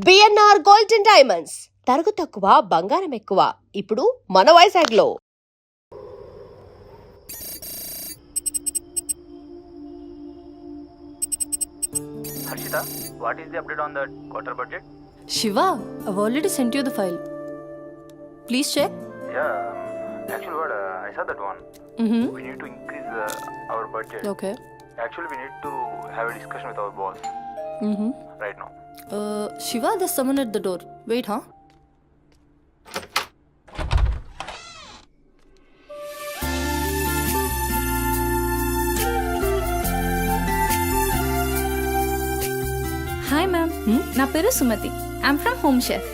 BNR golden diamonds తరుగు తక్కువ బంగారం ఎక్కువ ఇప్పుడు మన వైజాగ్లో. Harshita, what is the update on the quarter budget? Shiva, I've already sent you the file. Please check. Yeah, actually what, I saw that one. We need to increase our budget. Okay. Actually we need to have a discussion with our boss right now. Shiva, there's someone at the door. Wait, huh? Hi ma'am, నా పేరు Sumathi. I'm from home chef.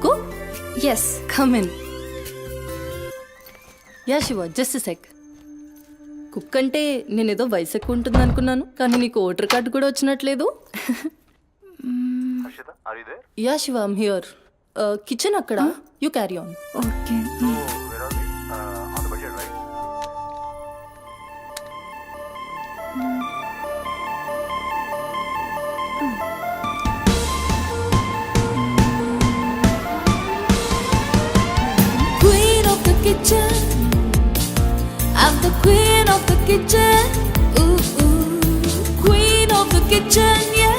Cook? Yes. Come in. Yeah, Shiva, just a sec. Cook అంటే నేనేదో వయసు ఎక్కువ ఉంటుంది అనుకున్నాను, కానీ నీకు ఓటర్ కార్డు కూడా వచ్చినట్లేదు. Harshita, are you there? Yeah Shiva, I'm here. Kitchen అక్కడ, you carry on. Okay. So where are we? On the budget, right? Queen of the kitchen, I'm the queen of the kitchen. Ooh, ooh. Queen of the kitchen, yeah.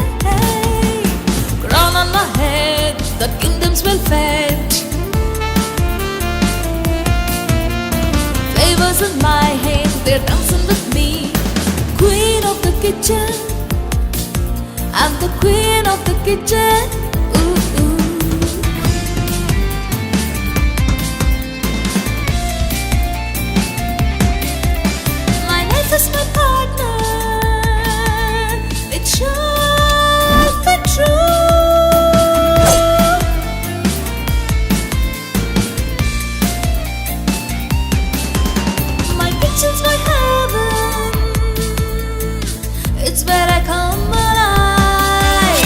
Crown on my head, the kingdoms will fade. Flavors in my hand, they're dancing with me. Queen of the kitchen, I'm the queen of the kitchen. Ooh, ooh. My life is my partner. It should be true. My kitchen's my heaven. It's where I come alive.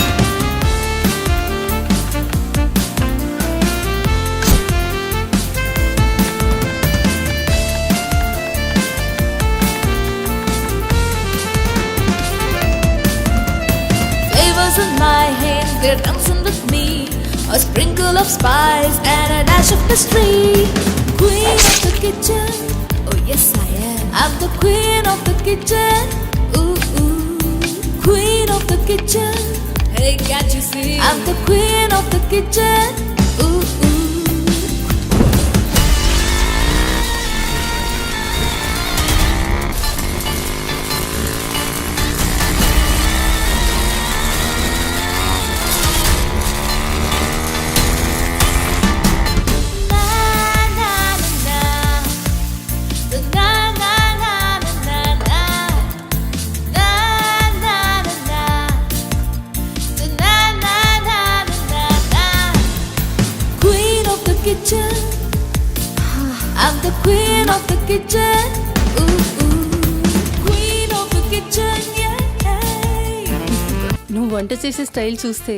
Flavors in my hand, they're dancing with me. A sprinkle of spice and a dash of mystery. Queen of the kitchen, oh yes I am. I'm the queen of the kitchen. Ooh, ooh. Queen of the kitchen. Hey, can't you see? I'm the queen of the kitchen. Ooh, ooh. Queen of the kitchen, I'm the queen of the kitchen. Ooh, ooh. Queen of the kitchen, yeah. నువ్వు వంట చేసే style చూస్తే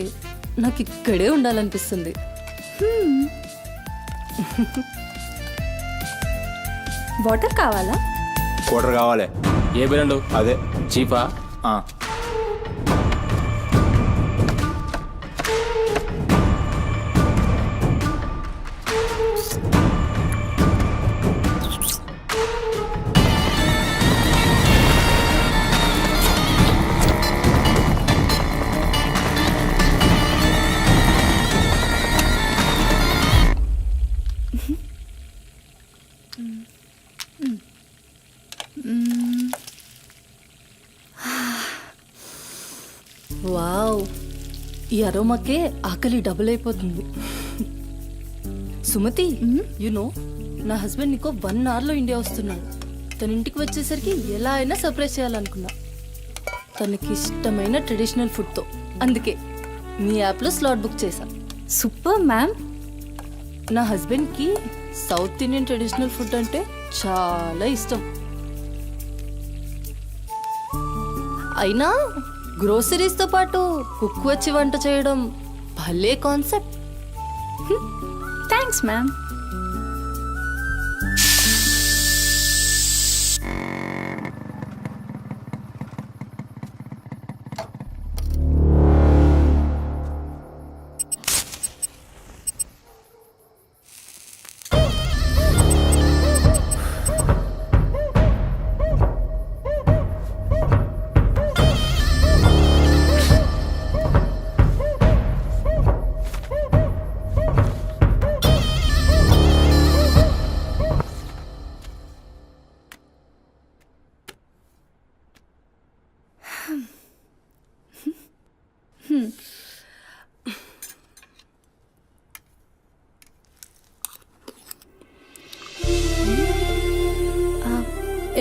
నాకు ఇక్కడే ఉండాలనిపిస్తుంది. Water కావాలా? Quarter కావాలి. ఏ bill? అదే చీపా. Wow, ఈ అరోమాకే ఆకలి డబుల్ అయిపోతుంది. సుమతి, నో నా హస్బెండ్ నీకో 1 అవర్లో ఇండియా వస్తున్నాడు. తన ఇంటికి వచ్చేసరికి ఎలా అయినా సర్ప్రైజ్ చేయాలనుకున్నా, తనకి ఇష్టమైన ట్రెడిషనల్ ఫుడ్తో. అందుకే మీ యాప్లో స్లాట్ బుక్ చేశా. Super ma'am. నా హస్బెండ్కి సౌత్ ఇండియన్ ట్రెడిషనల్ ఫుడ్ అంటే చాలా ఇష్టం. అయినా గ్రోసరీస్తో పాటు కుక్ వచ్చి వంట చేయడం భలే కాన్సెప్ట్. Thanks ma'am.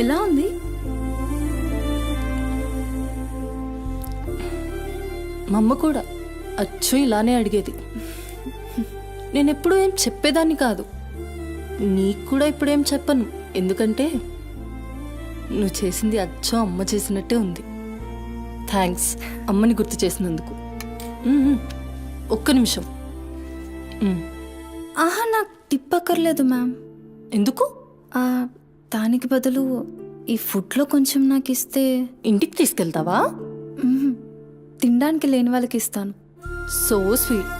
ఎలా ఉంది? మా అమ్మ కూడా అచ్చు ఇలానే అడిగేది. నేను ఎప్పుడూ ఏం చెప్పేదాన్ని కాదు. నీకు కూడా ఇప్పుడేం చెప్పను, ఎందుకంటే నువ్వు చేసింది అచ్చం అమ్మ చేసినట్టే ఉంది. థ్యాంక్స్ అమ్మని గుర్తు చేసినందుకు. ఒక్క నిమిషం. ఆహా, నాకు టిప్ అక్కర్లేదు మ్యామ్. ఎందుకు? దానికి బదులు ఈ ఫుడ్లో కొంచెం నాకు ఇస్తే. ఇంటికి తీసుకెళ్తావా? మ్మ్. తినడానికి లేని వాళ్ళకి ఇస్తాను. So sweet.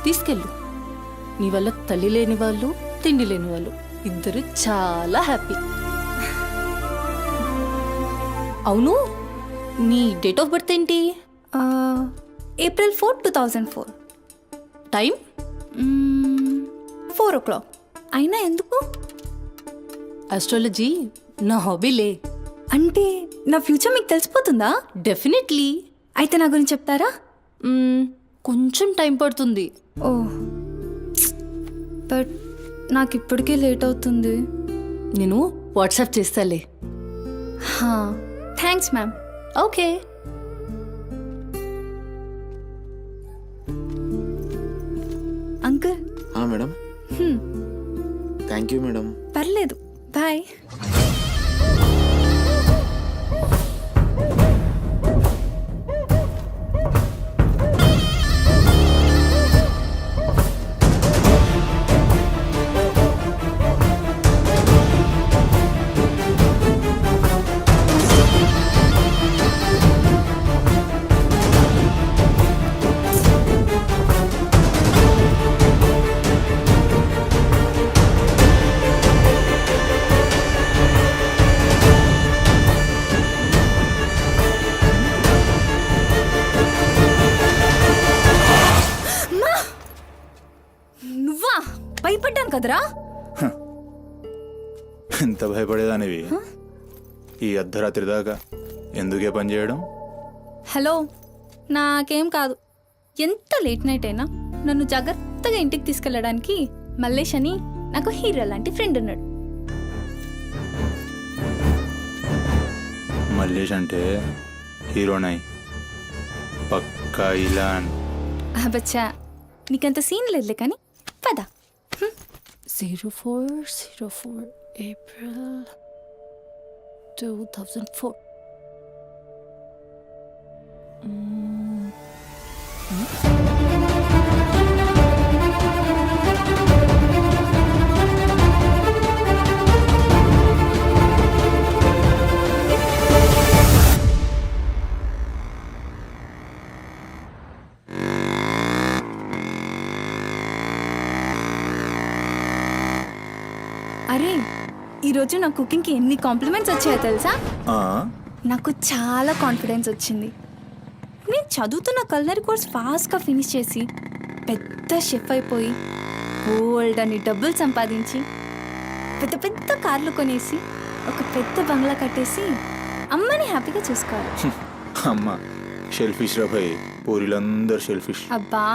తీసుకెళ్ళు. నీ వల్ల తల్లి లేని వాళ్ళు, తిండి లేని వాళ్ళు ఇద్దరు చాలా హ్యాపీ. అవును, నీ డేట్ ఆఫ్ బర్త్ ఏంటి? April 4, 2004. టైం? 4 o'clock. అయినా ఎందుకు? ఆస్ట్రాలజీ నా హాబీలే. అంటే నా ఫ్యూచర్ మీకు తెలిసిపోతుందా? డెఫినెట్లీ. అయితే నా గురించి చెప్తారా? కొంచెం టైం పడుతుంది. ఓ, బట్ నాకు ఇప్పటికే లేట్ అవుతుంది. నేను వాట్సాప్ చేస్తాలే. Thanks ma'am. Okay. Uncle. Madam. Thank you madam. పర్లేదు, బాయ్. నువ్వా? భయపడ్డాను కదరా. ఎంత భయపడేదానివి ఈ అర్ధరాత్రి దాకా? ఎందుకే పని చేయడం? హలో, నాకేం కాదు. ఎంత లేట్ నైట్ అయినా నన్ను జాగ్రత్తగా ఇంటికి తీసుకెళ్ళడానికి మల్లేష్ అని నాకు హీరో లాంటి ఫ్రెండ్ ఉన్నాడు. మల్లేష్ అంటే హీరోనై పక్కా ఇలాన్. బచ్చా, నీకంత సీన్ లేదులే కానీ పద. 0404 April 2004. అరే, ఈరోజు నా కుకింగ్కి ఎన్ని కాంప్లిమెంట్స్ వచ్చాయో తెలుసా? నాకు చాలా కాన్ఫిడెన్స్ వచ్చింది. నేను చదువుతున్న కల్నరీ కోర్స్ ఫాస్ట్గా ఫినిష్ చేసి పెద్ద షెఫ్ అయిపోయి బోల్డ్ అని డబ్బులు సంపాదించి పెద్ద పెద్ద కార్లు కొనేసి ఒక పెద్ద బంగ్లా కట్టేసి అమ్మని హ్యాపీగా చూసుకోవాలి. అమ్మ షెల్ఫిష్ రాబాయి, పూరిలందరూ షెల్ఫిష్. అబ్బా,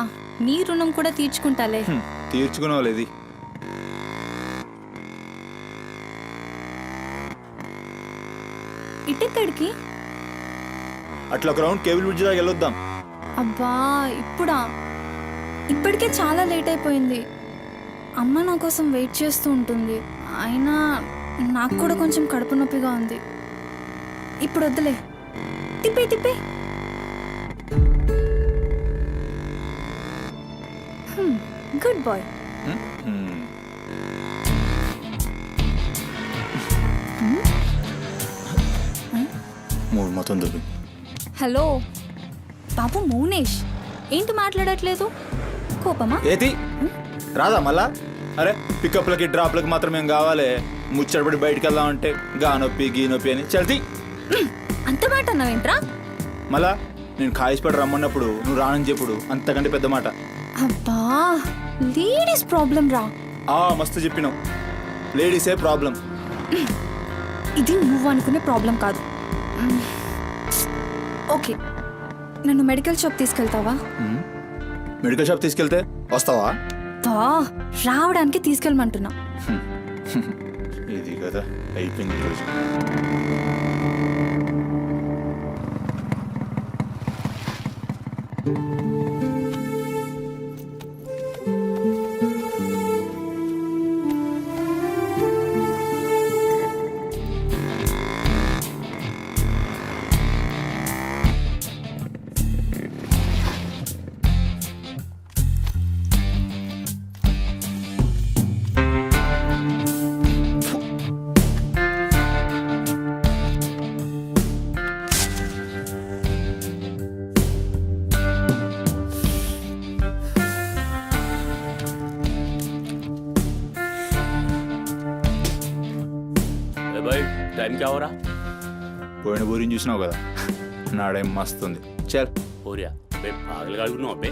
నీ రుణం కూడా తీర్చుకుంటాలే. తీర్చుకునేవాళ్ళేది. ఇటెక్కడికి? అట్లా గ్రౌండ్ కేబుల్ బ్రిడ్జ్ దాకా వెళ్ళొద్దాం. అబ్బా, ఇప్పుడా? ఇప్పటికే చాలా లేట్ అయిపోయింది. అమ్మ నా కోసం వెయిట్ చేస్తూ ఉంటుంది. అయినా నాకు కూడా కొంచెం కడుపు నొప్పిగా ఉంది. ఇప్పుడు వద్దులే, తిప్పే తిప్పే. Good boy. మూడు మొత్తం దొరికి. హలో బాబు మౌనేష్, ఏంటి మాట్లాడట్లేదు? కోపమా? ఏది రాదా మళ్ళా? అరే పికప్లకి డ్రాప్లకి మాత్రం ఏం కావాలి? ముచ్చటపడి బయటికి వెళ్దామంటే గా నొప్పి గీ నొప్పి అని చల్తీ. అంత మాట అన్నావేంట్రా? మళ్ళా నేను కాయిస్పడి రమ్మన్నప్పుడు నువ్వు రానని చెప్పుడు అంతకంటే పెద్ద మాట. అబ్బా, లేడీస్ ప్రాబ్లం రా. మస్తు చెప్పినావు, లేడీసే ప్రాబ్లం. ఇది నువ్వు అనుకునే ప్రాబ్లం కాదు. ఓకే, నన్ను మెడికల్ షాప్ తీసుకెళ్తావా? మెడికల్ షాప్ తీసుకెళ్తే వస్తావా? రావడానికి తీసుకెళ్ళమంటున్నా. ఇది కదా అయిపోయింది ఈరోజు. भाई टाइम क्या हो रहा పోయిన బోరిని చూసినావు కదా, నాడేం మస్తుంది. చల్ हो रहा बे पागल गाड़ी को बे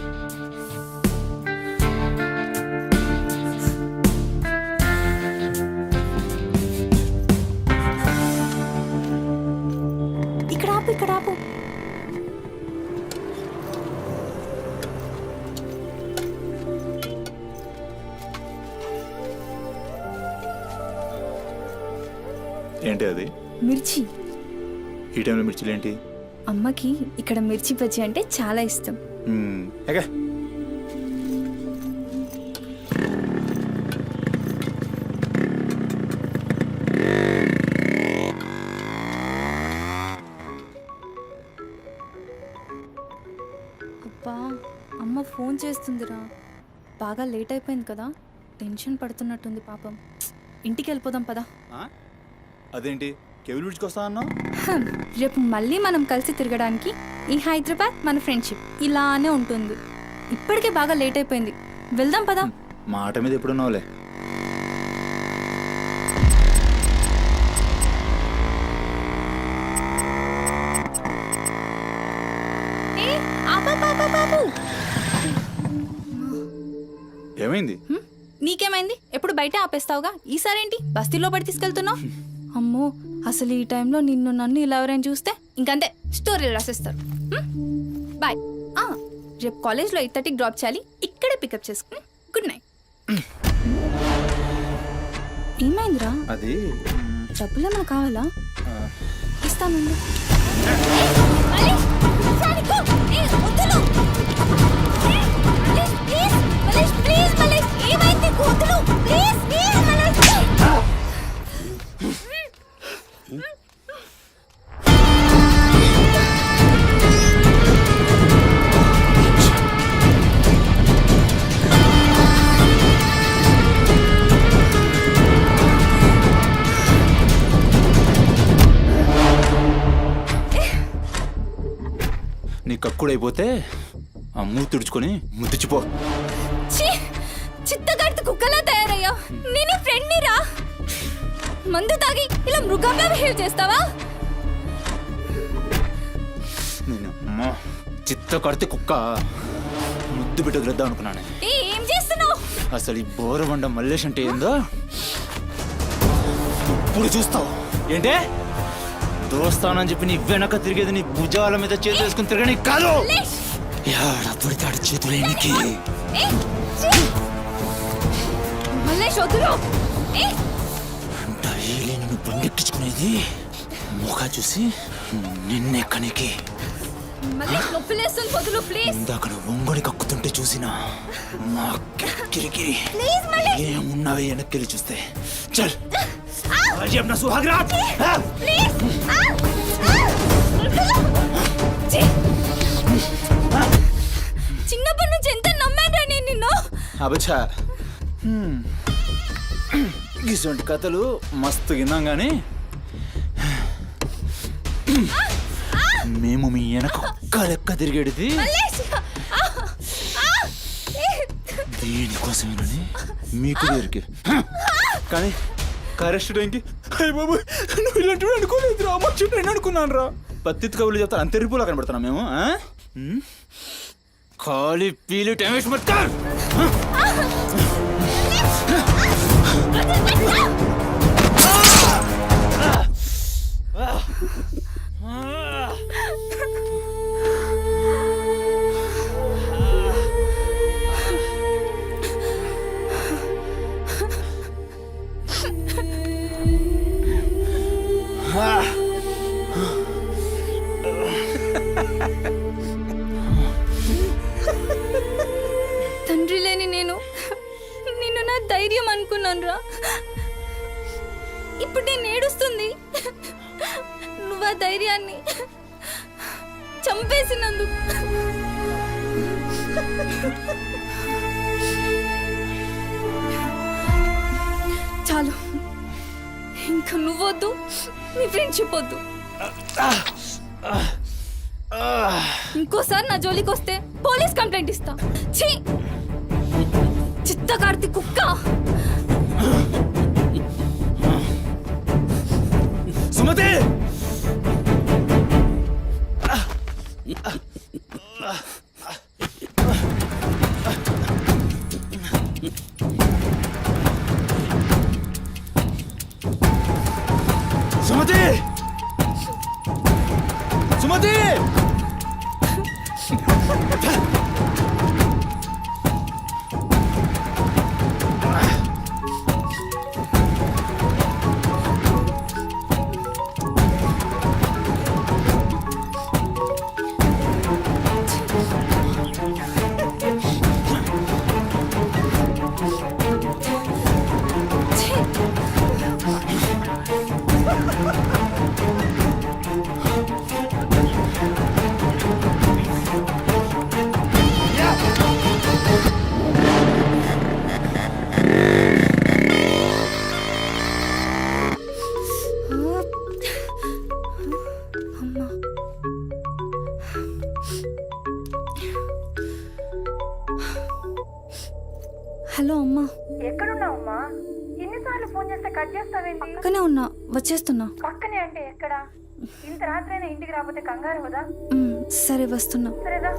ఇక్కడ ఆపు, ఇక్కడ ఆపు. ఏంటి అది? మిర్చి. ఈ టైంలో మిర్చిలు ఏంటి? అమ్మకి ఇక్కడ మిర్చి బజ్జీ అంటే చాలా ఇష్టం. ఎగా అబ్బా, అమ్మ ఫోన్ చేస్తుందిరా. బాగా లేట్ అయిపోయింది కదా, టెన్షన్ పడుతున్నట్టుంది పాపం. ఇంటికి వెళ్ళిపోదాం పదా. అదేంటి కేబుల్ విడిచుకొస్తా అన్నావు? రేపు మళ్ళీ మనం కలిసి తిరగడానికి ఈ హైదరాబాద్ మన ఫ్రెండ్షిప్ ఇలానే ఉంటుంది. ఇప్పటికే బాగా లేట్ అయిపోయింది, వెళ్దాం పదా. మాట మీద ఎప్పుడున్నావులే. ఏమైంది? నీకేమైంది? ఎప్పుడు బయట ఆపేస్తావుగా, ఈసారేంటి బస్తీలో పడి తీసుకెళ్తున్నావు? అమ్మో, అసలు ఈ టైంలో నిన్ను నన్ను ఇలా ఎవరైనా చూస్తే ఇంకంతే, స్టోరీలు రాసేస్తారు. బాయ్. రేపు కాలేజ్లో 8:30కి డ్రాప్ చేయాలి, ఇక్కడే పికప్ చేసుకుని. Good night. ఏమైందిరా? అది డబ్బులు ఏమైనా కావాలా? ఇస్తాను. నీ కక్కుడైపోతే ఆ మూతి తుడుచుకొని ముద్దుచిపో. చిత్తగడితే కుక్కలా తయారయ్యా. నేను ఫ్రెండ్ ని రా. మందు తాగి ఇలా మృగంగా బిహేవ్ చేస్తావా? నేను అమ్మా చిత్త కడితే కుక్క ముద్దు బిడ్డ వదిలేద్దాం అనుకున్నాను. ఏం చేస్తున్నావు? అసలు ఈ బోరబండ మల్లేష్ అంటే ఏందో ఇప్పుడు చూస్తావు. ఏంటే దోస్తానని చెప్పి నీ వెనక తిరిగేది నీ భుజాల మీద చేతులు వేసుకుని తిరగని కాదు. పడితాడు చేతులు ఎనికి. డైలీ నిన్ను బండెక్కించుకునేది ముఖ చూసి నిన్నెక్కనికి. ఇందాక ఒంగొని కక్కుతుంటే చూసినా మా కిరికి ఏమున్నావే వెనక్కి చూస్తే. చల్ अपना सुहागरात చిన్నప్పటి నుంచి ఎంత నమ్మాను నేను నిన్ను. అబచ్చా ఇటువంటి కథలు మస్తు విన్నాం కానీ మేము మీ వెనక ఒక్క లెక్క తిరిగేది దేనికోసమేనని మీకు దొరికి. కానీ కరెస్ట్ టైంకి అయ్య బాబు నువ్వు ఇలాంటి అనుకోలేదు రా, అమ్మ చుట్టూ అనుకున్నాను రా. పత్తిత్ కబుర్లు చెప్తాను అంత రిపోలా కనబడుతున్నాం మేము. ఖాళీ పీలి టైం వేస్ట్ మత్ కర్. తండ్రి లేని నేను నిన్ను నా ధైర్యం అనుకున్నాను రా. ఇప్పుడు నేను ఏడుస్తుంది నువ్వు ఆ ధైర్యాన్ని చంపేసినందుకు. చాలు, ఇంకా నువ్వొద్దు, నీ ఫ్రెండ్షిప్ వద్దు. ఇంకోసారి నా జోలికి వస్తే పోలీస్ కంప్లైంట్ ఇస్తా. ఛీ, చిత్తకార్తి కుక్క. సుమతి సుమతి సుమతి హలో అమ్మా. ఎక్కడున్నావమ్మా? ఎన్నిసార్లు ఫోన్ చేస్తే కట్ చేస్తావేంటి? పక్కనే ఉన్నా, వచ్చేస్తున్నా. పక్కనే అంటే ఎక్కడ? ఇంత రాత్రైనా ఇంటికి రాకపోతే కంగారు కదా. సరే వస్తున్నా. సరేదా